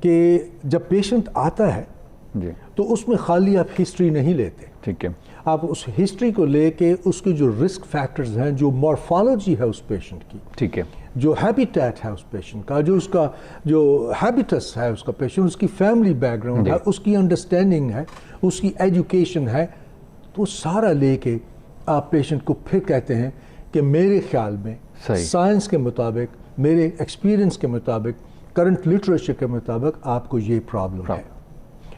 کہ جب پیشنٹ آتا ہے تو اس میں خالی آپ ہسٹری نہیں لیتے. ٹھیک ہے. آپ اس ہسٹری کو لے کے اس کے جو رسک فیکٹرز ہیں, جو مورفالوجی ہے اس پیشنٹ کی, ٹھیک ہے, جو ہیبیٹیٹ ہے اس پیشنٹ کا, جو اس کا جو ہیبیٹس ہے اس کا پیشنٹ, اس کی فیملی بیک گراؤنڈ ہے, اس کی انڈرسٹینڈنگ ہے, اس کی ایجوکیشن ہے, تو سارا لے کے آپ پیشنٹ کو پھر کہتے ہیں کہ میرے خیال میں سائنس کے مطابق, میرے ایکسپیرینس کے مطابق, کرنٹ لٹریچر کے مطابق آپ کو یہ پرابلم ہے.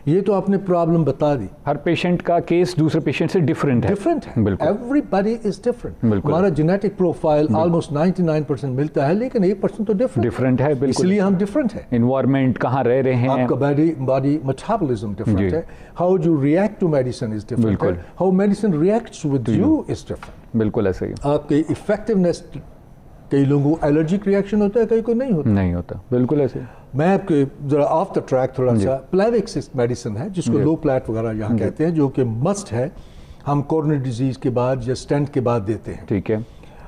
یہ تو آپ نے پرابلم بتا دی. ہر پیشنٹ کا کیس دوسرے پیشنٹ سے ڈیفرنٹ ہے. Every body is different. ہمارا جینیٹک پروفائل آلموسٹ 99% ملتا ہے, لیکن 1% تو ڈفرنٹ ہے. اس لیے ہم ڈفرنٹ ہیں. انوائرمنٹ کہاں رہ رہے ہیں, آپ کا باڈی میٹابولزم ڈفرنٹ ہے. How you react to medicine is different ہے. How medicine reacts with you is different. بالکل ایسے ہی. آپ کی افیکٹونیس, کئی لوگوں کو الرجک ریئیکشن ہوتا ہے, کئی کو نہیں ہوتا. بالکل ایسے. میں آپ کے ذرا آف دا ٹریک تھوڑا سا, پلیوکس میڈیسن ہے جس کو لو پلیٹ وغیرہ یہاں کہتے ہیں, جو کہ مسٹ ہے, ہم کورونری ڈیزیز کے بعد یا اسٹینٹ کے بعد دیتے ہیں. ٹھیک ہے.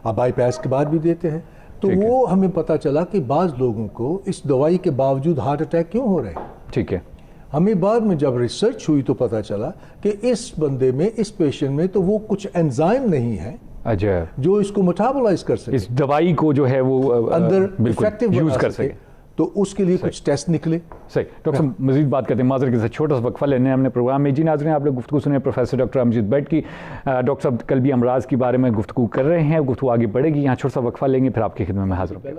آپ بائی پاس کے بعد بھی دیتے ہیں. تو وہ ہمیں پتہ چلا کہ بعض لوگوں کو اس دوائی کے باوجود ہارٹ اٹیک کیوں ہو رہے ہیں. ٹھیک ہے. ہمیں بعد میں جب ریسرچ ہوئی تو پتہ چلا کہ اس بندے میں, اس پیشنٹ میں تو وہ کچھ انزائم نہیں ہے جو اس کو میٹابولائز کر سکے, اس دوائی کو جو ہے وہ اندر افیکٹو یوز کر سکے. تو اس کے لیے کچھ ٹیسٹ نکلے. صحیح. ڈاکٹر صاحب مزید بات کرتے ہیں, معذرت کے ساتھ چھوٹا سا وقفہ لینے ہم نے پروگرام میں. جی ناظرین, آپ لوگ گفتگو سنیں پروفیسر ڈاکٹر امجد بٹ کی. ڈاکٹر صاحب قلبی امراض کے بارے میں گفتگو کر رہے ہیں, گفتگو آگے بڑھے گی. یہاں چھوٹا سا وقفہ لیں گے, پھر آپ کی خدمت میں حاضر ہوں گے.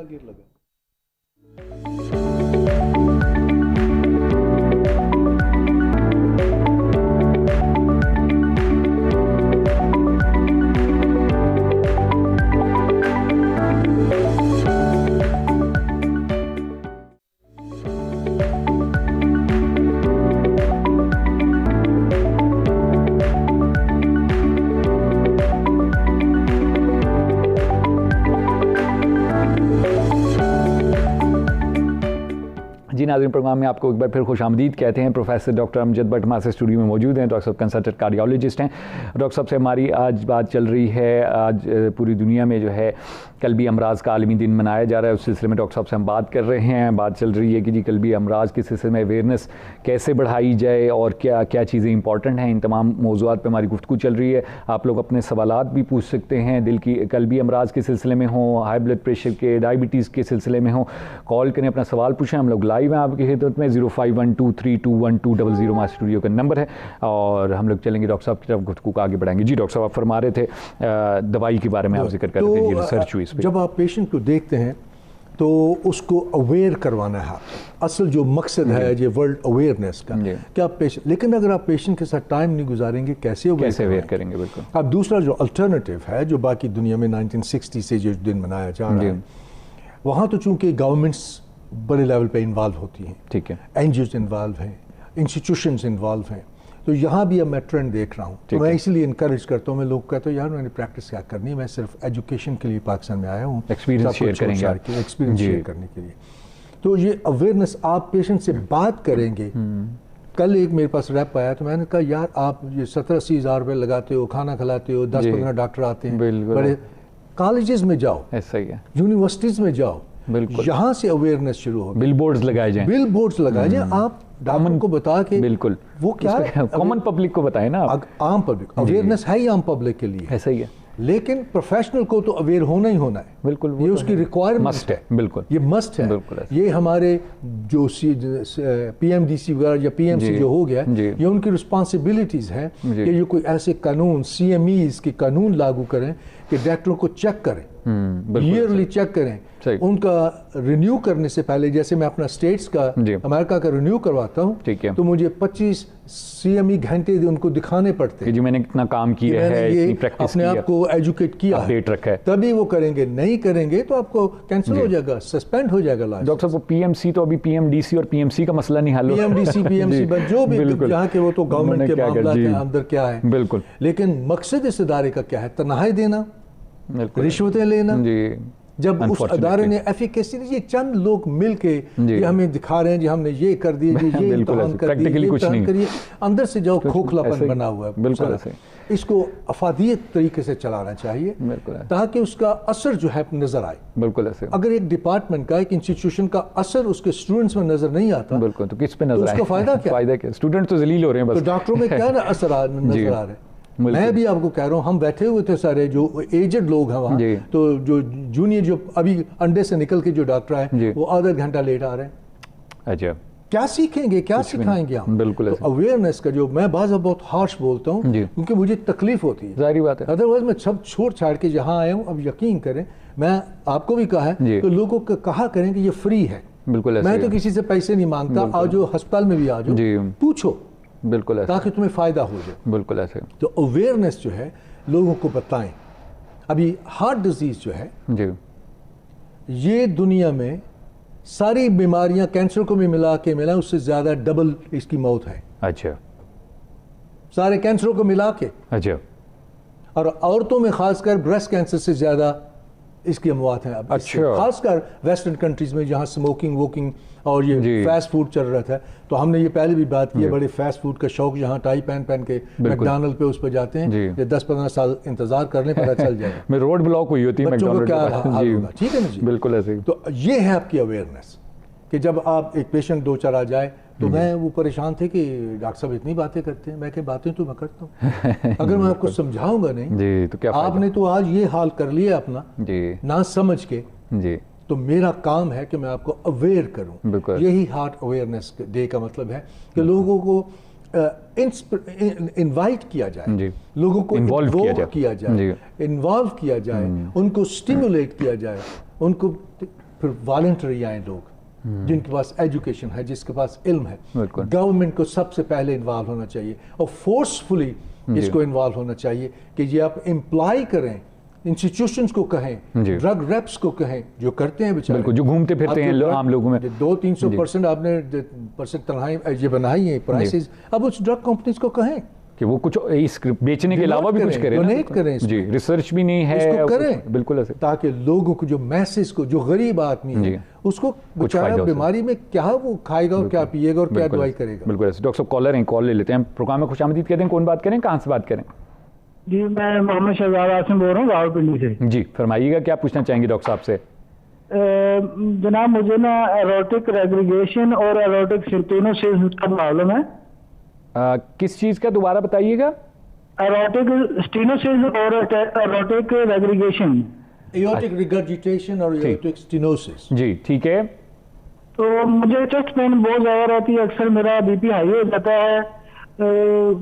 ناظرین, پروگرام میں آپ کو ایک بار پھر خوش آمدید کہتے ہیں. پروفیسر ڈاکٹر امجد بٹ ہمارے اسٹوڈیو میں موجود ہیں. ڈاکٹر صاحب کنسلٹنٹ کارڈیالوجسٹ ہیں. ڈاکٹر صاحب سے ہماری آج بات چل رہی ہے, آج پوری دنیا میں جو ہے قلبی امراض کا عالمی دن منایا جا رہا ہے. اس سلسلے میں ڈاکٹر صاحب سے ہم بات کر رہے ہیں. بات چل رہی ہے کہ جی قلبی امراض کے سلسلے میں اویئرنیس کیسے بڑھائی جائے اور کیا کیا چیزیں امپورٹنٹ ہیں. ان تمام موضوعات پہ ہماری گفتگو چل رہی ہے. آپ لوگ اپنے سوالات بھی پوچھ سکتے ہیں, دل کی قلبی امراض کے سلسلے میں ہوں, ہائی بلڈ پریشر کے, ڈائبٹیز کے سلسلے میں ہوں. کال کریں, اپنا سوال پوچھیں. ہم لوگ لائیو ہیں آپ کی خدمت میں. 0512321200 ہمارے اسٹوڈیو کا نمبر ہے, اور ہم لوگ چلیں گے ڈاکٹر صاحب کی طرف, گفتگو کو آگے بڑھائیں گے. جی ڈاکٹر صاحب, آپ فرما رہے تھے دوائی کے بارے میں, آپ ذکر کر رہے تھے, ریسرچ ہوئی اس پہ. جب آپ پیشنٹ کو دیکھتے ہیں تو اس کو اویئر کروانا ہے. اصل جو مقصد ہے یہ ورلڈ اویئرنیس کا, کیا پیشنٹ, لیکن اگر آپ پیشنٹ کے ساتھ ٹائم نہیں گزاریں گے کیسے اویئر کریں گے. بالکل. اب دوسرا جو الٹرنیٹیو ہے, جو باقی دنیا میں 1960 سے جو دن منایا جا رہا ہے, وہاں تو چونکہ گورنمنٹس بڑے لیول پہ انوالو ہوتی ہیں. ٹھیک ہے. این جی اوز انوالو ہیں, انسٹیٹیوشنز انوالو ہیں. تو یہاں بھی اب میں ٹرینڈ دیکھ رہا ہوں. تو میں اسی لیے انکریج کرتا ہوں. میں لوگ کہتا ہوں یار میں نے پریکٹس کیا کرنی ہے, میں صرف ایجوکیشن کے لیے پاکستان میں آیا ہوں, ایکسپیرینس شیئر کریں گے, ایکسپیرینس شیئر کرنے کے لیے. تو یہ اویئرنیس آپ پیشنٹ سے بات کریں گے. کل ایک میرے پاس ریپ آیا تو میں نے کہا یار آپ یہ 70-80 ہزار روپے لگاتے ہو, کھانا کھلاتے ہو, 10-15 ڈاکٹر آتے ہیں, بڑے کالجز میں جاؤ, ایسا ہی ہے, یونیورسٹیز میں جاؤ, یہاں سے اویئرنیس شروع ہو. بل بورڈز لگائے جائیں, بل بورڈز لگائے جائیں. آپ ڈاکٹر کو بتا کے, بالکل, وہ کیا کامن پبلک کو بتائیں نا. عام پبلک اویئرنیس ہے ہی عام پبلک کے لیے, ایسا ہی ہے. لیکن پروفیشنل کو تو اویئر ہونا ہی ہونا ہے. بالکل, یہ اس کی ریکوائرمنٹ ہے. بالکل, یہ مسٹ ہے. یہ ہمارے جو پی ایم ڈی سی وغیرہ یا پی ایم سی جو ہو گیا, یہ ان کی رسپانسبلٹیز ہیں کہ یہ کوئی ایسے قانون, سی ایم ایز کے قانون لاگو کریں کہ ڈاکٹروں کو چیک کریں, ایئرلی چیک کریں. ان کا رینیو کرنے سے پہلے, جیسے میں اپنا اسٹیٹس کا, امریکہ کا رینیو کرواتا ہوں, تو مجھے 25 سی ایم ای گھنٹے ان کو دکھانے پڑتے ہیں جی میں نے کتنا کام کیا ہے, اتنی پریکٹس اپنے آپ کو ایجوکیٹ کیا, اپڈیٹ رکھا ہے, تبھی وہ کریں گے. نہیں کریں گے تو آپ کو کینسل ہو جائے گا, سسپینڈ ہو جائے گا. ڈاکٹر صاحب پی ایم سی تو ابھی پی ایم ڈی سی اور پی ایم سی کا مسئلہ نہیں حل ہوا. P M D C, P M C جو بھی جہاں کے, وہ تو گورنمنٹ کے معاملات ہیں, اندر کیا ہے. بالکل. لیکن مقصد اس ادارے کا کیا ہے؟ تنخواہیں دینا, رشوتیں لینا, جب اس ادارے نے ایفیکیسی یہ چند لوگ مل کے یہ ہمیں دکھا رہے ہیں جی ہم نے یہ کر دیا جی یہ امتحان کر دیا یہ امتحان کریے، اندر سے جو کھوکھلا پن بنا ہوا ہے بالکل اس کو افادیت طریقے سے چلانا چاہیے تاکہ اس کا اثر جو ہے نظر آئے. بالکل ایسے اگر ایک ڈپارٹمنٹ کا ایک انسٹیٹیوشن کا اثر اس کے اسٹوڈنٹس میں نظر نہیں آتا بالکل تو کس پہ نظر آئے، اس کا فائدہ کیا؟ اسٹوڈنٹ تو ذلیل ہو رہے ہیں بس. تو ڈاکٹروں میں کیا اثر نظر آ رہے ہیں؟ میں بھی آپ کو کہہ رہا ہوں ہم بیٹھے ہوئے تھے سارے جو ایجڈ لوگ ہیں وہاں تو جو جونیئر جو ابھی انڈے سے نکل کے جو ڈاکٹر آئے وہ آدھا گھنٹہ لیٹ آ رہے ہیں. اچھا کیا سیکھیں گے کیا سکھائیں گے ہم؟ بالکل اویئرنیس کا جو میں بعض بہت ہارش بولتا ہوں کیونکہ مجھے تکلیف ہوتی ہے، ظاہری بات ہے، ادروائز میں سب چھوڑ چھاڑ کے جہاں آیا ہوں. اب یقین کریں میں آپ کو بھی کہا ہے کہ لوگوں کو کہا کریں کہ یہ فری ہے. بالکل میں تو کسی سے پیسے نہیں مانگتا، آ جو ہسپتال میں بھی آ جاؤ پوچھو بالکل تاکہ تمہیں فائدہ ہو جائے. بالکل ایسے تو اویئرنیس جو ہے لوگوں کو بتائیں. ابھی ہارٹ ڈیزیز جو ہے یہ دنیا میں ساری بیماریاں کینسر کو بھی ملا اس سے زیادہ ڈبل اس کی موت ہے. اچھا سارے کینسروں کو ملا کے. اچھا اور عورتوں میں خاص کر بریسٹ کینسر سے زیادہ اس کی اموات ہیں. اچھا خاص کر ویسٹرن کنٹریز میں جہاں سموکنگ ووکنگ اور یہ فاسٹ فوڈ چل رہا تھا تو ہم نے یہ پہلے بھی بات کی ہے بڑے فاسٹ فوڈ کا شوق جہاں ٹائی پہن کے میکڈونلڈ پہ اس پہ جاتے ہیں یہ 10-15 سال انتظار کرنے پتہ چل جائے میں روڈ بلاک ہوئی ہوتی ہے بچوں کو کیا حال ہوگا. ٹھیک ہے نا جی بالکل ایسے. تو یہ ہے آپ کی اویئرنیس کہ جب آپ ایک پیشنٹ 2-4 آ جائے تو میں وہ پریشان تھے کہ ڈاکٹر صاحب اتنی باتیں کرتے ہیں. میں کہ باتیں تو میں کرتا ہوں اگر میں آپ کو سمجھاؤں گا نہیں تو آپ نے تو آج یہ حال کر لیا اپنا نہ سمجھ کے تو میرا کام ہے کہ میں آپ کو اویئر کروں. یہی ہارٹ اویئرنیس ڈے کا مطلب ہے کہ لوگوں کو انوائٹ کیا جائے، لوگوں کو انوالو کیا جائے ان کو سٹیمولیٹ کیا جائے. ان کو پھر والنٹری آئیں لوگ جن کے پاس ایجوکیشن ہے جس کے پاس علم ہے. گورنمنٹ کو سب سے پہلے انوالو ہونا چاہیے اور فورسفلی اس کو انوالو ہونا چاہیے کہ یہ آپ امپلائی کریں، انسٹیٹیوشنز کو کہیں، ڈرگ ریپس کو کہیں جو کرتے ہیں بیچارے جو گھومتے پھرتے ہیں عام لوگوں میں 200-300% آپ نے پرسنٹ تنہائی یہ بنائی ہیں پرائسز. اب اس ڈرگ کمپنیز کو کہیں کہ وہ کچھ اس بیچنے کے علاوہ بھی کچھ کریں، ڈونیٹ کریں، جی ریسرچ بھی نہیں ہے اس کو کریں بالکل ایسے تاکہ لوگوں کو جو میسز کو جو غریب آدمی ہے اس کو بیچارہ بیماری میں کیا وہ کھائے گا اور کیا پیے گا اور کیا دوائی کرے گا. بالکل ایسے. ڈاکٹر صاحب کالر ہیں کال لے لیتے ہیں. پروگرام میں خوش آمدید کہتے ہیں. کون بات کریں کہاں سے بات کریں؟ جی میں محمد شہزاد عاصم بول رہا ہوں راولپنڈی سے. جی فرمائیے گا کیا پوچھنا چاہیں گے ڈاکٹر صاحب سے؟ جناب مجھے نا ایروٹک ریگریگیشن اور ایروٹک سٹینوسس کا معلوم ہے. کس چیز کا دوبارہ بتائیے گا؟ ایروٹک سٹینوسس اور ایروٹک ریگریگیشن. ایورٹک ریگرجیٹیشن اور ایورٹک سٹینوسس. جی ٹھیک ہے. تو مجھے چیسٹ پین بہت زیادہ رہتی ہے، اکثر میرا بی پی ہائی ہو جاتا ہے.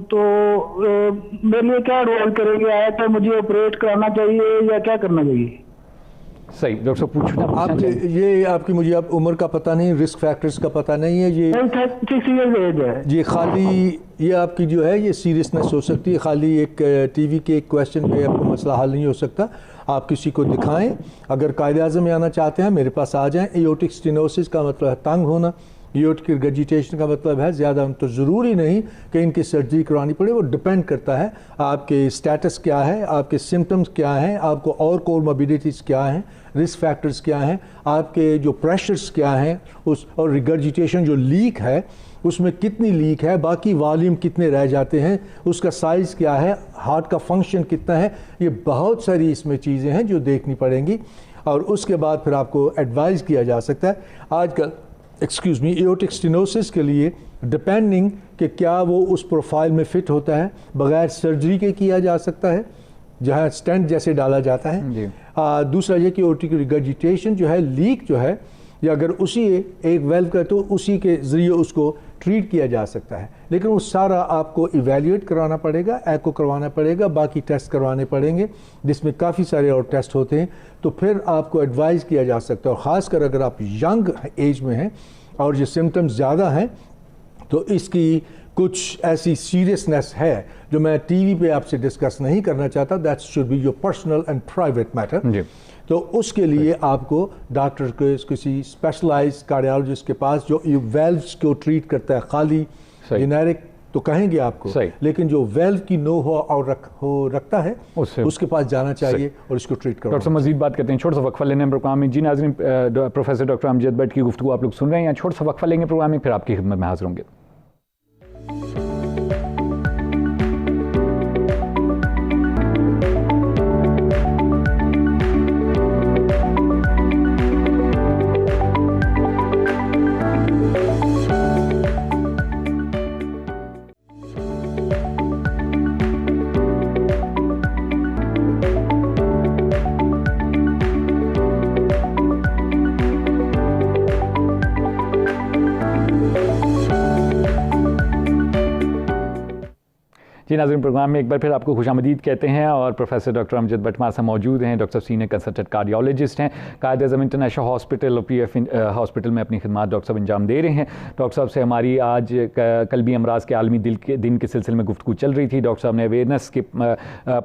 تو میرے لیے کیا ایڈوائز کریں گے؟ آیا کہ مجھے آپریٹ کرانا چاہیے یا کیا کرنا چاہیے؟ صحیح ڈاکٹر صاحب پوچھنا آپ یہ آپ کی مجھے آپ عمر کا پتہ نہیں، رسک فیکٹرز کا پتہ نہیں ہے. یہ 36 ایئرز ایج ہے. یہ خالی یہ آپ کی جو ہے یہ سیریسنس ہو سکتی ہے. خالی ایک ٹی وی کے ایک کویشچن پہ آپ کو مسئلہ حل نہیں ہو سکتا. آپ کسی کو دکھائیں. اگر قائد اعظم میں آنا چاہتے ہیں میرے پاس آ جائیں. ایورٹک سٹینوسس کا مطلب ہے تنگ ہونا، ایورٹک ریگرجیٹیشن کا مطلب ہے زیادہ تو ضروری نہیں کہ ان کی سرجری کرانی پڑے. وہ ڈپینڈ کرتا ہے آپ کے اسٹیٹس کیا ہے، آپ کے سمٹمز کیا ہیں، آپ کو اور کورموربیڈیٹیز کیا ہیں، رسک فیکٹرز کیا ہیں، آپ کے جو پریشرز کیا ہیں اس اور ریگرجیٹیشن جو لیک ہے اس میں کتنی لیک ہے، باقی والیوم کتنے رہ جاتے ہیں، اس کا سائز کیا ہے، ہارٹ کا فنکشن کتنا ہے. یہ بہت ساری اس میں چیزیں ہیں جو دیکھنی پڑیں گی اور اس کے بعد پھر آپ کو ایڈوائز کیا جا سکتا ہے. آج کل ایورٹک سٹینوسس کے لیے ڈپینڈنگ کہ کیا وہ اس پروفائل میں فٹ ہوتا ہے بغیر سرجری کے کیا جا سکتا ہے جہاں اسٹینٹ جیسے ڈالا جاتا ہے. دوسرا یہ کہ ایورٹک ریگرجیٹیشن جو ہے لیک جو ہے یا اگر اسی ایک ویلو کا تو اسی کے ذریعے اس کو ٹریٹ کیا جا سکتا ہے. لیکن وہ سارا آپ کو ایویلیویٹ کرانا پڑے گا، ایکو کروانا پڑے گا، باقی ٹیسٹ کروانے پڑیں گے جس میں کافی سارے اور ٹیسٹ ہوتے ہیں. تو پھر آپ کو ایڈوائز کیا جا سکتا ہے. اور خاص کر اگر آپ ینگ ایج میں ہیں اور یہ سمٹمز زیادہ ہیں تو اس کی کچھ ایسی سیریسنس ہے جو میں ٹی وی پہ آپ سے ڈسکس نہیں کرنا چاہتا. That should be your personal and private matter. تو اس کے لیے آپ کو ڈاکٹر کے کسی اسپیشلائز کارڈیالوجسٹ کے پاس جو ویلوز کو ٹریٹ کرتا ہے، خالی جنیرک تو کہیں گے آپ کو, لیکن جو ویلو کی نو ہو رکھتا ہے اس کے پاس جانا چاہیے اور اس کو ٹریٹ کرو. ڈاکٹر صاحب مزید بات کرتے ہیں, چھوٹا سا وقفہ لینے پروگرام میں. جی ناظرین, پروفیسر ڈاکٹر امجد بٹ کی گفتگو آپ لوگ سن رہے ہیں, یا چھوٹا سا وقفہ لیں گے پروگرام میں, پھر آپ کی خدمت میں حاضر ہوں گے. جی ناظرین, پروگرام میں ایک بار پھر آپ کو خوش آمدید کہتے ہیں, اور پروفیسر ڈاکٹر امجد بٹ ہمارے ساتھ موجود ہیں. ڈاکٹر صاحب سینئر کنسلٹنٹ کارڈیالوجسٹ ہیں, قائد اعظم انٹرنیشنل ہاسپٹل اور پی ایف ہاسپٹل میں اپنی خدمات ڈاکٹر صاحب انجام دے رہے ہیں. ڈاکٹر صاحب سے ہماری آج قلبی امراض کے عالمی دن کے سلسلے میں گفتگو چل رہی تھی. ڈاکٹر صاحب نے اویئرنیس کے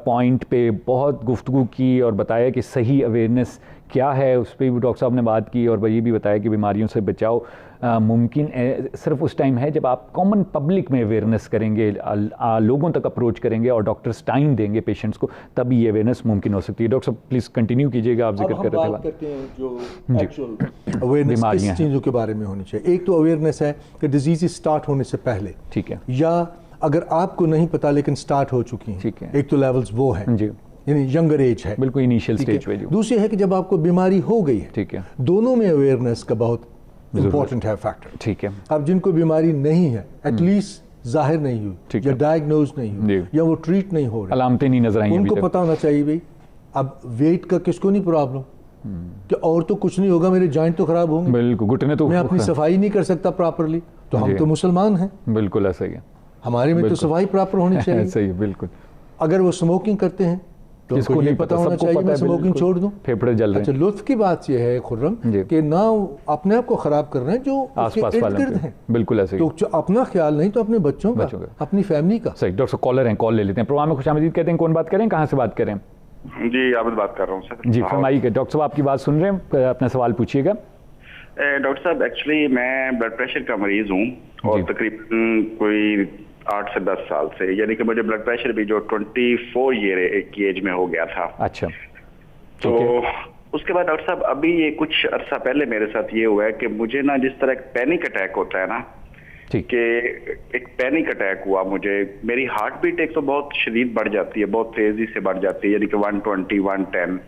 پوائنٹ پہ بہت گفتگو کی اور بتایا کہ صحیح اویئرنیس کیا ہے, اس پہ بھی ڈاکٹر صاحب نے بات کی, اور یہ بھی بتایا کہ بیماریوں سے بچاؤ ممکن صرف اس ٹائم ہے جب آپ کامن پبلک میں اویئرنیس کریں گے, لوگوں تک اپروچ کریں گے اور ڈاکٹرز ٹائم دیں گے پیشنٹس کو, تبھی یہ اویئرنیس ممکن ہو سکتی ہے. ڈاکٹر صاحب پلیز کنٹینیو کیجیے گا, آپ ذکر کر رہے تھے. جو ایکچوئل اویئرنیس کس چیزوں کے بارے میں ہونی چاہیے. ایک تو اویئرنیس ہے کہ ڈیزیز اسٹارٹ ہونے سے پہلے, ٹھیک ہے, یا اگر آپ کو نہیں پتا لیکن اسٹارٹ ہو چکی ہیں, ٹھیک ہے, ایک تو لیولز وہ ہیں, جی, یعنی ینگر ایج ہے, بالکل انیشیل سٹیج پہ. دوسری ہے کہ جب آپ کو بیماری ہو گئی ہے, ٹھیک ہے, دونوں میں اویئرنیس کا بہت امپورٹنٹ ہے فیکٹر. ٹھیک ہے, اب جن کو بیماری نہیں ہے, ایٹ لیسٹ ظاہر نہیں ہوئی یا ڈائگنوز نہیں ہوئی یا وہ ٹریٹ نہیں ہو رہی, علامتیں نہیں نظر آئیں, ان کو پتا ہونا چاہیے بھائی اب ویٹ کا کس کو نہیں پرابلم, کہ اور تو کچھ نہیں ہوگا, میرے جوائنٹ تو خراب ہوں گے, بالکل, گھٹنے تو میں اپنی صفائی نہیں کر سکتا پراپرلی, تو ہم تو مسلمان ہیں, بالکل ایسا ہی ہے, ہمارے میں تو صفائی پراپر ہونی چاہیے. صحیح, بالکل. اگر وہ اسموکنگ کرتے ہیں تو اس کو نہیں پتا ہونا چاہیے میں اسموکنگ چھوڑ دوں, پھیپھڑے جل رہے ہیں. اچھا, لطف کی بات یہ ہے خرم کہ نہ اپنے آپ کو خراب کر رہے ہیں جو آس پاس والوں ہیں, بالکل ایسے ہی, تو اپنا خیال نہیں تو اپنے بچوں کا, اپنی فیملی کا. صحیح. ڈاکٹر کالر ہیں, کال لے لیتے ہیں. پروگرام میں خوش آمدید کہتے ہیں, کون بات کریں, کہاں سے بات کریں؟ جی عابد بات کر رہا ہوں سر. جی فرمائیے. ڈاکٹر صاحب آپ کی بات سن رہے ہیں, اپنا سوال پوچھیے گا. ڈاکٹر صاحب ایکچولی میں بلڈ پریشر کا مریض ہوں, اور تقریباً کوئی 8 سے 10 سال سے, یعنی کہ مجھے بلڈ پریشر بھی جو 24 ایئر کی ایج میں ہو گیا تھا. اچھا, تو اس کے بعد ڈاکٹر صاحب ابھی یہ کچھ عرصہ پہلے میرے ساتھ یہ ہوا ہے کہ مجھے نا جس طرح ایک پینک اٹیک ہوتا ہے نا, کہ ایک پینک اٹیک ہوا مجھے, میری ہارٹ بیٹ ایک تو بہت شدید بڑھ جاتی ہے, بہت تیزی سے بڑھ جاتی ہے, یعنی کہ 120 110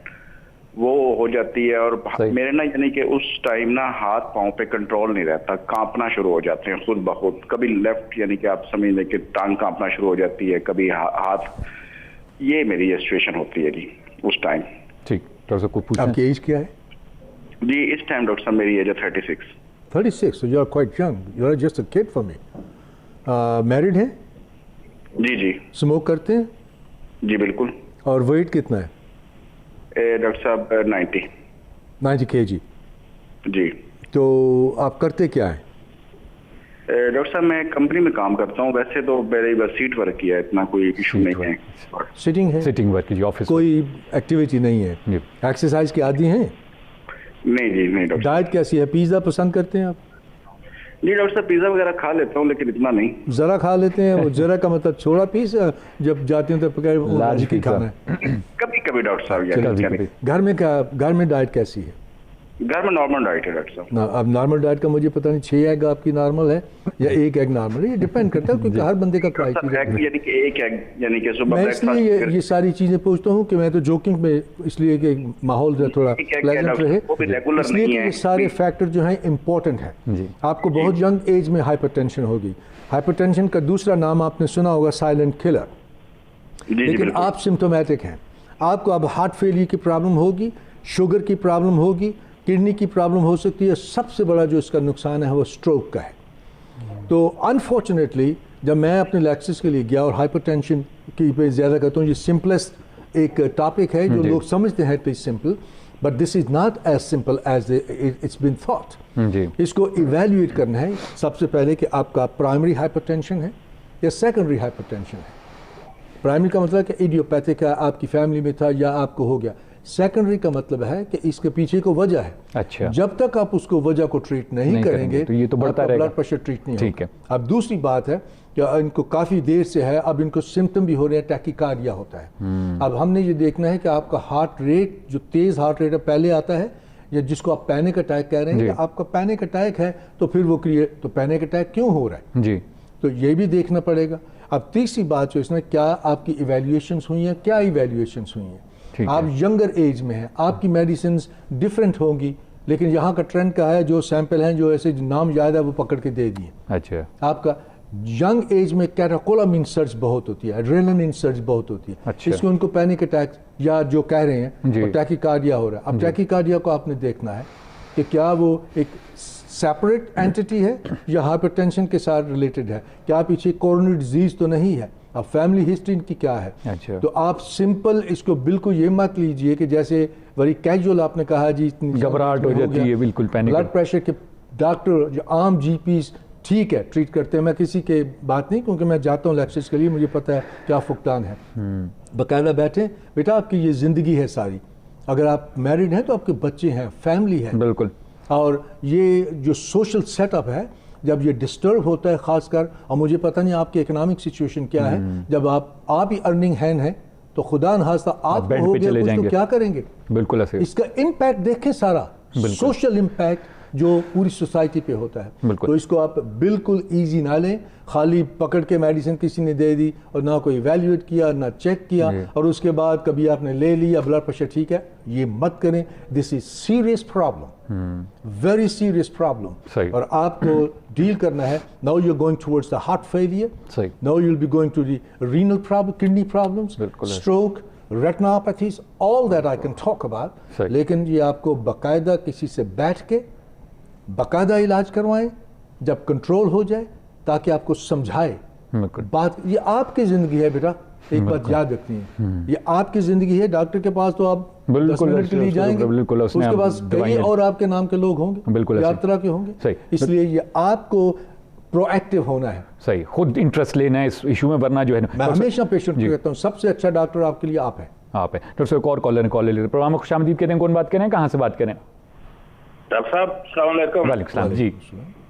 وہ ہو جاتی ہے, اور میرے نا یعنی کہ اس ٹائم نا ہاتھ پاؤں پہ کنٹرول نہیں رہتا, کانپنا شروع ہو جاتے ہیں خود بخود, کبھی لیفٹ یعنی کہ آپ سمجھ لیں کہ ٹانگ کانپنا شروع ہو جاتی ہے, کبھی ہاتھ, یہ میری یہ سچویشن ہوتی ہے جی اس ٹائم. ٹھیک. ڈاکٹر صاحب کو پوچھیں, آپ کی ایج کیا ہے؟ جی اس ٹائم ڈاکٹر صاحب میری ایج ہے 36. 36, so you are quite young, you are just a kid for me. Married ہیں؟ جی جی. اسموک کرتے ہیں؟ جی بالکل. اور ویٹ کتنا ہے؟ ڈاکٹر صاحب 90 kg. جی. تو آپ کرتے کیا ہیں؟ ڈاکٹر صاحب میں کمپنی میں کام کرتا ہوں, ویسے تو میری بس سیٹ ورک کیا ہے, اتنا کوئی ایشو نہیں ہے. سٹنگ ہے؟ سٹنگ ورک جی, آفس, کوئی ایکٹیویٹی نہیں ہے. ایکسرسائز کے عادی ہیں؟ نہیں جی نہیں. ڈاکٹر ڈائٹ کیسی ہے؟ پیزا پسند کرتے ہیں آپ؟ جی ڈاکٹر صاحب پیزا وغیرہ کھا لیتا ہوں, لیکن اتنا نہیں. ذرا کھا لیتے ہیں, ذرا کا مطلب چھوڑا پیس, جب جاتے ہیں تو لارج کی کھانا ہے کبھی کبھی. ڈاکٹر صاحب گھر میں ڈائٹ کیسی ہے؟ گھر میں نارمل ڈائٹ ہے ڈاکٹر صاحب. اب نارمل ڈائٹ کا مجھے پتہ نہیں 6 ایگ آپ کی نارمل ہے یا 1 ایگ نارمل ہے, یہ ڈیپینڈ کرتا ہے کیونکہ ہر بندے کا کرائٹیریا. یعنی کہ 1 ایگ, یعنی کہ صبح میں اس لیے یہ ساری چیزیں پوچھتا ہوں کہ میں تو جوکنگ میں, اس لیے کہ ماحول جو تھوڑا پلیزنٹ رہے, اس لیے کہ یہ سارے فیکٹر جو ہیں امپورٹنٹ ہیں. آپ کو بہت ینگ ایج میں ہائپر ٹینشن ہوگی. ہائپر ٹینشن کا دوسرا نام آپ نے سنا ہوگا سائلنٹ کلر, لیکن آپ سمپٹومیٹک ہیں. آپ کو اب ہارٹ فیلئر کی پرابلم ہوگی, شوگر کی پرابلم ہوگی, کڈنی کی پرابلم ہو سکتی ہے, سب سے بڑا جو اس کا نقصان ہے وہ سٹروک کا ہے. تو انفارچونیٹلی جب میں اپنے لیکچرز کے لیے گیا, اور ہائپر ٹینشن کی پہ زیادہ کرتا ہوں, یہ سمپلسٹ ایک ٹاپک ہے جو لوگ سمجھتے ہیں it is simple, but this is not as simple as it's been thought. اس کو ایویلیویٹ کرنا ہے سب سے پہلے کہ آپ کا پرائمری ہائپر ٹینشن ہے یا سیکنڈری ہائپر ٹینشن ہے. پرائمری کا مطلب کہ ایڈیوپیتھک ہے, آپ کی فیملی میں تھا یا آپ کو ہو گیا. سیکنڈری کا مطلب ہے کہ اس کے پیچھے کو وجہ ہے. اچھا, جب تک آپ اس کو وجہ کو ٹریٹ نہیں کریں گے تو یہ تو بڑھتا رہے گا, بلڈ پریشر ٹریٹ نہیں ٹھیک ہے. اب دوسری بات ہے کہ ان کو کافی دیر سے ہے, اب ان کو سمٹم بھی ہو رہے ہیں, ٹیکیکارڈیا ہوتا ہے. اب ہم نے یہ دیکھنا ہے کہ آپ کا ہارٹ ریٹ جو تیز ہارٹ ریٹ پہلے آتا ہے, یا جس کو آپ پینک اٹیک کہہ رہے ہیں, کہ آپ کا پینک اٹیک ہے تو پھر وہ تو پینک اٹیک کیوں ہو رہا ہے جی, تو یہ بھی دیکھنا پڑے گا. اب تیسری بات جو اس میں, کیا آپ کی ایویلیویشنز ہوئی ہیں, کیا ایویلیویشنز ہوئی ہیں, آپ ینگر ایج میں ہیں, آپ کی میڈیسنز ڈیفرنٹ ہوں گی, لیکن یہاں کا ٹرینڈ کا ہے جو سیمپل ہیں جو ایسے نام یاد ہے وہ پکڑ کے دے دیے. اچھا, آپ کا ینگ ایج میں کیٹاکولامین سرج بہت ہوتی ہے, ایڈرینلین سرج بہت ہوتی ہے, اس کو ان کو پینک اٹیک یا جو کہہ رہے ہیں وہ ٹیکیکارڈیا ہو رہا ہے. اب ٹیکیکارڈیا کو آپ نے دیکھنا ہے کہ کیا وہ ایک سیپریٹ اینٹی ہے یا ہائپر ٹینشن کے ساتھ ریلیٹڈ ہے, کیا پیچھے کورونری ڈیزیز تو نہیں ہے, اب فیملی ہسٹری ان کی کیا ہے. تو آپ سمپل اس کو بالکل یہ مت لیجئے کہ جیسے ویری کیجول آپ نے کہا جی گھبراہٹ ہو جاتی ہے, بالکل پینک. بلڈ پریشر کے ڈاکٹر جو عام جی پیز ٹھیک ہے ٹریٹ کرتے ہیں, میں کسی کے بات نہیں, کیونکہ میں جاتا ہوں لیکچرز کے لیے, مجھے پتہ ہے کیا فقدان ہے. باقاعدہ بیٹھیں بیٹا, آپ کی یہ زندگی ہے ساری, اگر آپ میرڈ ہیں تو آپ کے بچے ہیں, فیملی ہے, بالکل. اور یہ جو سوشل سیٹ اپ ہے جب یہ ڈسٹرب ہوتا ہے خاص کر, اور مجھے پتہ نہیں آپ کی اکنامک سچویشن کیا ہے, جب آپ ہی ارننگ ہینڈ ہیں تو خدا نخواستہ آپ ہو گیا کچھ تو کیا کریں گے. بالکل, اس کا امپیکٹ دیکھیں سارا, سوشل امپیکٹ جو پوری سوسائٹی پہ ہوتا ہے. تو اس کو آپ بالکل ایزی نہ لیں, خالی پکڑ کے میڈیسن کسی نے دے دی اور نہ کوئی ایویلیویٹ کیا, نہ چیک کیا, اور اس کے بعد کبھی آپ نے لے لیا بلڈ پریشر ٹھیک ہے, یہ مت کریں. This is serious problem, very serious problem, اور آپ کو ڈیل کرنا ہے. Now you are going towards the heart failure, now you will be going to the renal problem, kidney problems, stroke, retinopathies, all that I can talk about. لیکن یہ آپ کو باقاعدہ کسی سے بیٹھ کے باقاعدہ علاج کروائیں جب کنٹرول ہو جائے, تاکہ آپ کو سمجھائے بات. یہ آپ کی زندگی ہے بیٹا, ایک بات یاد رکھنی ہے, یہ آپ کی زندگی ہے. ڈاکٹر کے پاس تو آپ 10 منٹ کے لیے جائیں گے, اس کے پاس کئی اور آپ کے نام کے لوگ ہوں گے, ہر طرح کے ہوں گے. اس لیے یہ آپ کو پرو ایکٹیو ہونا ہے, صحیح, خود انٹرسٹ لینا ہے اس ایشو میں, ورنہ جو ہے میں ہمیشہ پیشنٹ کو کہتا ہوں سب سے اچھا ڈاکٹر آپ کے لیے آپ ہیں. آپ ہیں. ڈاکٹر صاحب ایک اور کالر کال لے, پروگرام میں خوش آمدید کہتے ہیں. کون بات کریں, کہاں سے بات کریں؟ ڈاکٹر صاحب السلام علیکم. وعلیکم السلام. جی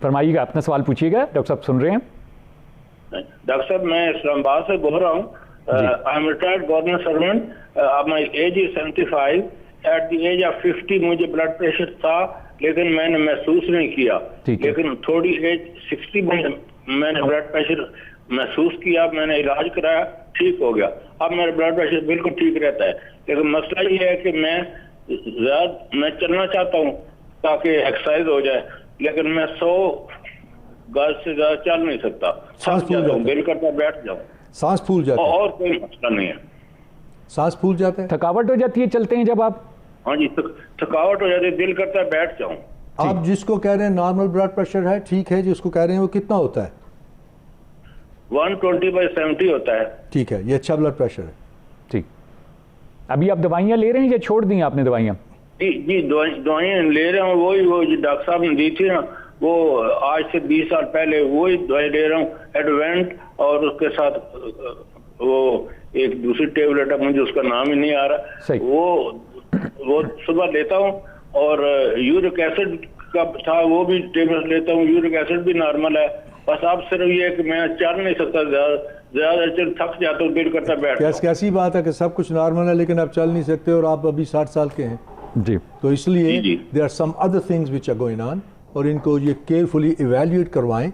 فرمائیے گا, اپنا سوال پوچھیے گا, ڈاکٹر صاحب سن رہے ہیں. ڈاکٹر صاحب میں اسلام آباد سے بول رہا ہوں. I am retired government servant, my age is 75. At the age of 50 مجھے بلڈ پریشر تھا, لیکن میں نے محسوس نہیں کیا. لیکن تھوڑی ایج 60 میں نے بلڈ پریشر محسوس کیا, میں نے علاج کرایا, ٹھیک ہو گیا. اب میرا بلڈ پریشر بالکل ٹھیک رہتا ہے. لیکن مسئلہ یہ ہے کہ میں چلنا چاہتا ہوں تاکہ ایکسرسائز ہو جائے, لیکن میں 100 گز سے زیادہ چل نہیں سکتا. سانس پھول جاتا ہے, دل کرتا بیٹھ جاؤں, سانس پھول جاتا ہے, اور کوئی مسئلہ نہیں ہے. سانس پھول جاتا ہے, تھکاوٹ ہو جاتی ہے چلتے ہیں جب آپ؟ ہاں جی, تھکاوٹ ہو جاتی ہے, دل کرتا ہے بیٹھ جاؤں. آپ جس کو کہہ رہے ہیں نارمل بلڈ پریشر ہے, ٹھیک ہے, جس کو کہہ رہے ہیں وہ کتنا ہوتا ہے؟ 120/70 ہوتا ہے. ٹھیک ہے, یہ اچھا بلڈ پریشر ہے. ٹھیک, ابھی آپ دوائیاں لے رہے ہیں یا چھوڑ دی آپ نے دوائیاں؟ جی دوائیاں لے رہا ہوں, وہی ڈاکٹر صاحب نے دی تھی نا, وہ آج سے 20 سال پہلے وہی دوائی لے رہا ہوں, ایڈوینٹ, اور اس کے ساتھ وہ ایک دوسری ٹیبلٹ ہے, مجھے اس کا نام ہی نہیں آ رہا, وہ صبح لیتا ہوں. اور یورک ایسڈ کا تھا, وہ بھی ٹیبلٹ لیتا ہوں, یورک ایسڈ بھی نارمل ہے. بس اب صرف یہ ہے کہ میں چل نہیں سکتا, زیادہ تھک جاتا ہوں, دل کرتا بیٹھ. کیسی بات ہے کہ سب کچھ نارمل ہے لیکن آپ چل نہیں سکتے, اور آپ ابھی 60 سال کے ہیں. جی, تو اس لیے there are some other things which are going on, اور ان کو یہ کیئرفلی ایویلیویٹ کروائیں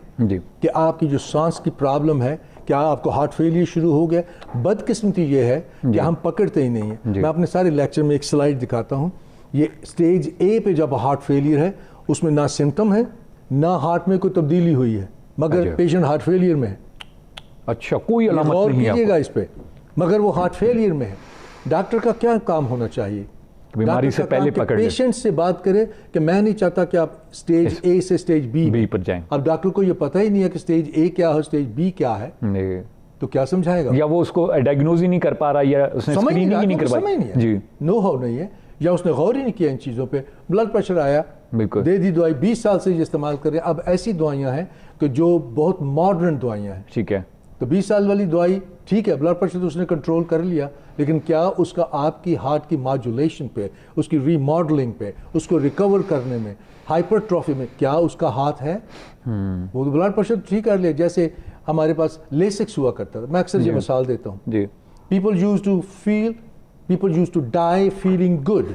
کہ آپ کی جو سانس کی پرابلم ہے, کیا آپ کو ہارٹ فیلئر شروع ہو گیا. بدقسمتی یہ ہے کہ ہم پکڑتے ہی نہیں ہیں. میں اپنے سارے لیکچر میں ایک سلائیڈ دکھاتا ہوں. یہ سٹیج اے پہ جب ہارٹ فیلئر ہے, اس میں نہ سمٹم ہے نہ ہارٹ میں کوئی تبدیلی ہوئی ہے, مگر پیشنٹ ہارٹ فیلئر میں ہے. اچھا, کوئی علامت نہیں ہے. غور کیجیے گا اس پہ, مگر وہ ہارٹ فیلئر میں ہے. ڈاکٹر کا کیا کام ہونا چاہیے؟ بیماری سے پہلے پکڑ لیں, پیشنٹ سے بات کرے کہ میں نہیں چاہتا کہ آپ سٹیج اے سے سٹیج بی پر جائیں. اب ڈاکٹر کو یہ پتہ ہی نہیں ہے کہ سٹیج اے کیا ہے, سٹیج بی کیا ہے, تو کیا سمجھائے گا؟ یا وہ اس کو ڈائگنوز ہی نہیں کر پا رہا, یا اس نے اسکریننگ ہی نہیں کروائی. جی, نو ہاؤ نہیں ہے, یا اس نے غور ہی نہیں کیا ان چیزوں پہ. بلڈ پریشر آیا, دے دی دوائی, 20 سال سے یہ استعمال کر رہے ہیں. اب ایسی دوائیاں ہیں کہ جو بہت ماڈرن دوائیاں ہیں. ٹھیک ہے, تو 20 سال والی دوائی ٹھیک ہے بلڈ پریشر تو اس نے کنٹرول کر لیا، لیکن کیا اس کا آپ کی ہارٹ کی ماڈولیشن پہ، اس کی ری ماڈلنگ پہ، اس کو ریکور کرنے میں، ہائپر ٹرافی میں کیا اس کا ہاتھ ہے؟ وہ تو بلڈ پریشر ٹھیک کر لیا. جیسے ہمارے پاس لیسکس ہوا کرتا تھا، میں اکثر یہ مثال دیتا ہوں. People use to die feeling good.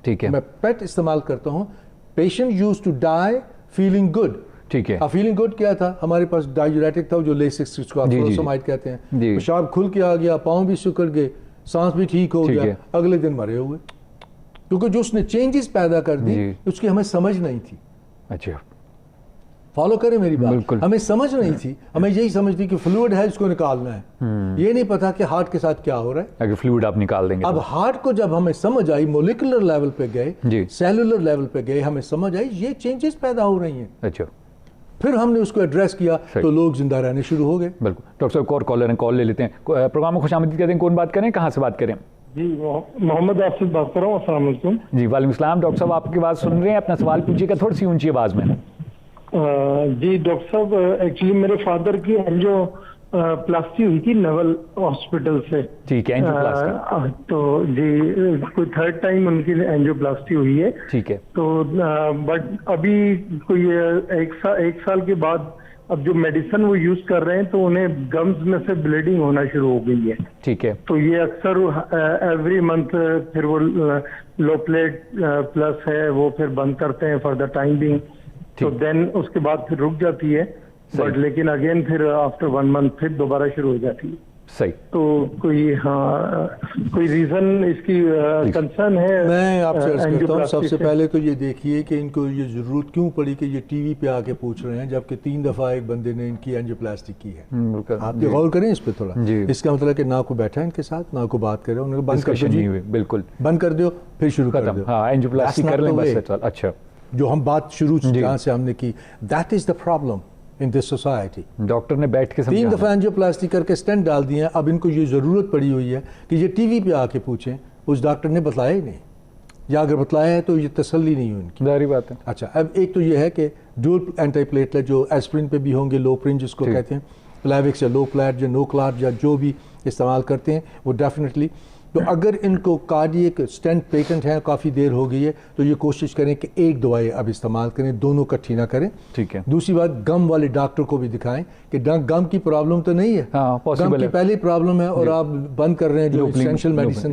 ٹھیک ہے، میں پیٹ استعمال کرتا ہوں. Patient use to die feeling good. ٹھیک ہے، فیلنگ گڈ کیا تھا ہمارے پاس؟ ڈائیوریٹک تھا جو لیسکس جس کو آپ فروسمائڈ کہتے ہیں. پیشاب کھل کے آ گیا، پاؤں بھی سکڑ گئے، سانس بھی ٹھیک ہو گیا، اگلے دن مرے ہوئے. کیونکہ جو اس نے چینجز پیدا کر دی اس کی ہمیں سمجھ نہیں تھی. اچھا فالو کریں میری بات، ہمیں سمجھ نہیں تھی. ہمیں یہی سمجھ تھی کہ فلوئڈ ہے اس کو نکالنا ہے، یہ نہیں پتا کہ ہارٹ کے ساتھ کیا ہو رہا ہے. اگر فلوئڈ آپ نکال دیں گے. اب ہارٹ کو جب ہمیں سمجھ آئی، مولیکولر لیول پہ گئے، سیلولر لیول پہ گئے، ہمیں سمجھ آئی یہ چینجز پیدا ہو رہی ہیں. اچھا پھر ہم نے اس کو ایڈریس کیا تو لوگ زندہ رہنے شروع ہو گئے. بالکل. ڈاکٹر صاحب ایک اور کالر ہیں، کال لے لیتے ہیں. پروگرام میں خوش آمدید کہتے ہیں. کون بات کریں، کہاں سے بات کریں؟ جی محمد آصف بات کر رہا ہوں. السلام علیکم. جی وعلیکم السلام. ڈاکٹر صاحب آپ کی بات سن رہے ہیں، اپنا سوال پوچھیے گا تھوڑی سی اونچی آواز میں. جی ڈاکٹر صاحب ایکچولی میرے فادر کی جو پلاسٹی ہوئی تھی نیول ہاسپٹل سے. ٹھیک ہے، تو جی کوئی تھرڈ ٹائم ان کی اینجیو پلاسٹی ہوئی ہے. ٹھیک ہے. تو بٹ ابھی کوئی ایک سال کے بعد اب جو میڈیسن وہ یوز کر رہے ہیں تو انہیں گمز میں سے بلیڈنگ ہونا شروع ہو گئی ہے. ٹھیک ہے. تو یہ اکثر ایوری منتھ پھر وہ لو پلیٹ پلس ہے وہ پھر بند کرتے ہیں فار دا ٹائم بینگ. تو دین اس کے بعد پھر رک جاتی ہے، بٹ لیکن اگین پھر آفٹر 1 month پھر دوبارہ شروع ہو جاتی ہے. صحیح. تو کوئی ریزن اس کی کنسرن ہے؟ میں آپ سے عرض کرتا ہوں، سب سے پہلے تو یہ دیکھیے کہ ان کو یہ ضرورت کیوں پڑی کہ یہ ٹی وی پہ آ کے پوچھ رہے ہیں جبکہ 3 دفعہ ایک بندے نے ان کی اینجیوپلاسٹی کی ہے. آپ یہ غور کریں اس پہ تھوڑا. اس کا مطلب کہ نہ کو بیٹھا ہے ان کے ساتھ، نہ کو بات کرے، انہوں نے بند کر دو. بالکل بند کر دو، پھر شروع کر دو. ہاں اینجیوپلاسٹی کر لیں بس. اچھا جو ہم بات شروع جہاں سے ہم نے کی، that is the problem in this society. Doctor نے بیٹھ کے 3 دفعہ اینجیوپلاسٹی کر کے سٹینٹ ڈال دیے ہیں. اب ان کو یہ ضرورت پڑی ہوئی ہے کہ یہ ٹی وی پہ آ کے پوچھیں. اس ڈاکٹر نے بتلایا ہی نہیں، یا اگر بتلایا ہے تو یہ تسلی نہیں ہوئی ان کی. ظاہری بات ہے. اچھا اب ایک تو یہ ہے کہ ڈول اینٹی پلیٹلیٹ جو ایسپرین پہ بھی ہوں گے، لوپرین جس کو کہتے ہیں، پلیوکس یا لو پلیٹ یا نو کلاٹ یا جو بھی استعمال کرتے ہیں وہ ڈیفینیٹلی. تو اگر ان کو کارڈیک سٹینٹ پیٹنٹ ہے، کافی دیر ہو گئی ہے، تو یہ کوشش کریں کہ ایک دوائی اب استعمال کریں، دونوں کٹھی نہ کریں. ٹھیک ہے. دوسری بات گم والے ڈاکٹر کو بھی دکھائیں کہ گم کی پرابلم تو نہیں ہے، گم کی پہلی پرابلم ہے اور آپ بند کر رہے ہیں جو اسینشل میڈیسن.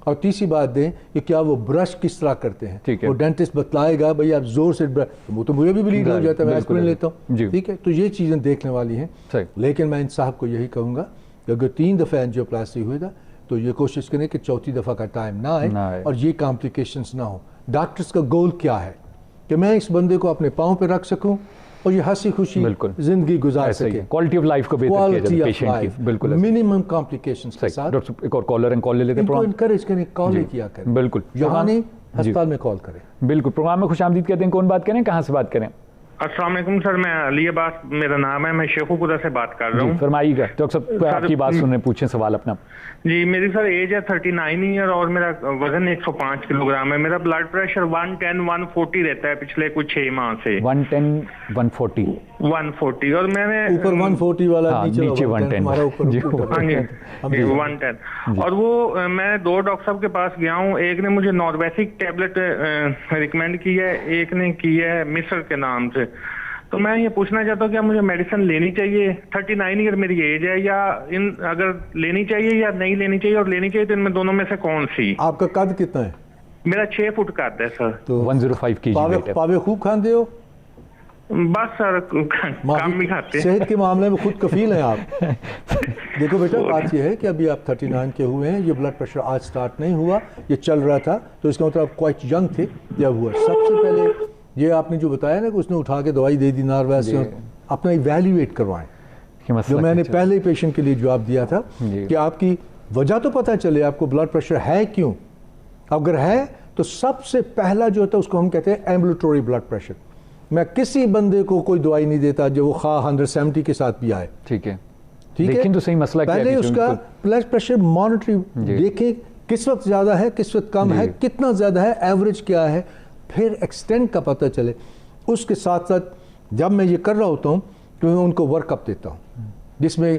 اور تیسری بات دیں کہ کیا وہ برش کس طرح کرتے ہیں. وہ ڈینٹسٹ بتلائے گا بھائی آپ زور سے، وہ تو مجھے بھی بلیڈ ہو جاتا ہے، میں ایسپرین لیتا ہوں. ٹھیک ہے. تو یہ چیزیں دیکھنے والی ہیں. لیکن میں ان صاحب کو یہی کہوں گا کہ اگر 3 دفعہ اینجیوپلاسٹی ہوئی تھا تو یہ کوشش کریں کہ 4تھی دفعہ کا ٹائم نہ آئے اور یہ کمپلیکیشنز نہ ہوں. ڈاکٹرز کا گول کیا ہے کہ میں اس بندے کو اپنے پاؤں پہ رکھ سکوں اور یہ ہنسی خوشی زندگی گزار سکے، کوالٹی آف لائف کو بہتر کیا جائے پیشنٹ کی. بالکل منیمم کمپلیکیشنز کے ساتھ. ایک اور کالر ہیں، کال لے لیتے ہیں. ان کو انکریج کریں، کال کیا کریں. بالکل. یہاں نہیں، ہسپتال میں کال کریں. بالکل. پروگرام میں خوش آمدید کہتے ہیں. کون بات کریں، کہاں سے بات کریں؟ السلام علیکم سر، میں علی عباس میرا نام ہے، میں شیخو پورہ سے بات کر رہا ہوں. فرمائیے گا ڈاکٹر صاحب، آپ کی بات سن رہے ہیں، پوچھیں سوال اپنا. جی میری سر ایج ہے 39 ایئر اور میرا وزن 105 کلو گرام ہے. میرا بلڈ پریشر 110/140 رہتا ہے پچھلے کچھ 6 ماہ سے. 110/140 اور میں نے اوپر 140 والا نیچے 110. ہاں جی 110. اور وہ میں 2 ڈاکٹر صاحب کے پاس گیا ہوں. ایک نے مجھے نارویسک ٹیبلٹ ریکمینڈ کی ہے، ایک نے کی ہے مصر کے نام سے. تو میں یہ پوچھنا چاہتا ہوں کیا مجھے میڈیسن لینی چاہیے؟ 39 ایئر میری ایج ہے، یا اگر لینی چاہیے یا نہیں لینی چاہیے، اور لینی چاہیے تو ان میں دونوں میں سے کون سی؟ آپ کا قد کتنا ہے؟ میرا 6 فٹ قد ہے سر. تو 105 kg. پاوے خوب کھاندے ہو؟ بس سر کام بھی کھاتے ہیں. صحت کے معاملے میں خود کفیل ہیں آپ. دیکھو بیٹا بات یہ ہے کہ ابھی آپ 39 کے ہوئے ہیں، یہ بلڈ پریشر آج سٹارٹ نہیں ہوا، یہ چل رہا تھا، تو اس کا مطلب آپ کوائٹ ینگ تھے جب ہوا. سب سے پہلے یہ آپ نے جو بتایا نا کہ اس نے اٹھا کے دوائی دے دی نارویسک، اپنا ایویلیویٹ کروائیں. جو میں نے پہلے پیشنٹ کے لیے جواب دیا تھا کہ آپ کی وجہ تو پتہ چلے آپ کو بلڈ پریشر ہے کیوں. اگر ہے تو سب سے پہلا جو ہوتا ہے اس کو ہم کہتے ہیں ایمبولٹوری بلڈ پریشر. میں کسی بندے کو کوئی دوائی نہیں دیتا جو وہ خواہ 170 کے ساتھ بھی آئے. ٹھیک ہے. ٹھیک ہے. لیکن تو صحیح مسئلہ کیا ہے، پہلے اس کا بلڈ پریشر مانیٹری دیکھیں کس وقت زیادہ ہے، کس وقت کم ہے، کتنا زیادہ ہے، ایوریج کیا ہے، پھر ایکسٹینٹ کا پتہ چلے. اس کے ساتھ ساتھ جب میں یہ کر رہا ہوتا ہوں تو میں ان کو ورک اپ دیتا ہوں جس میں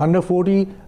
140